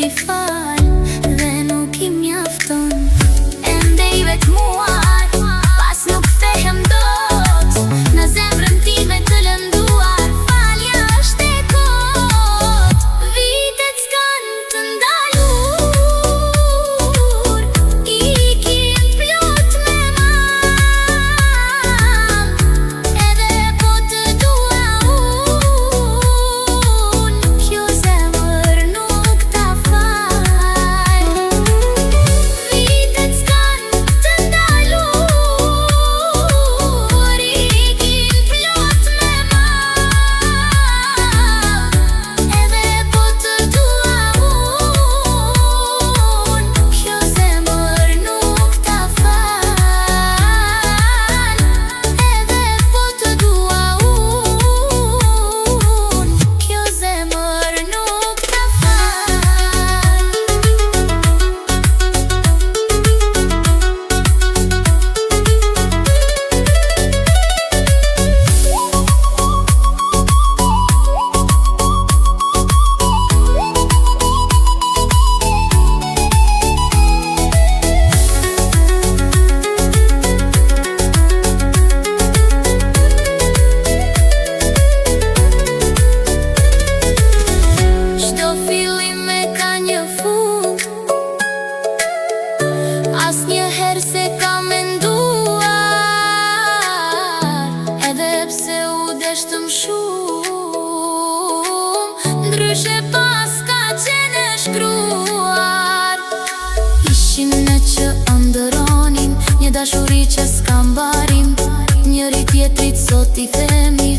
i fal dhe nuk i mjafton. Ende i vetmuar, pas nuk kthehem dot. Në zemrën time të lënduar, falja është e kot. Vitet s'kan të ndalur, ikin plot me mal. Edhe po të dua unë, kjo zemër nuk ta fal. Vitet s'kan të ndalur, ikin plot me mal. Edhe po të dua unë, kjo zemër nuk ta fal. Edhe po të dua unë, kjo zemër nuk ta Çdo fillim e ka një fund, asnjëherë se ka menduar. Edhe pse u desh të shumë, ndryshe pas ka qenë e shkruar. Ishim ne që ëndërronin një dashuri që s'ka mbarim, njëri tjetrit sot i themi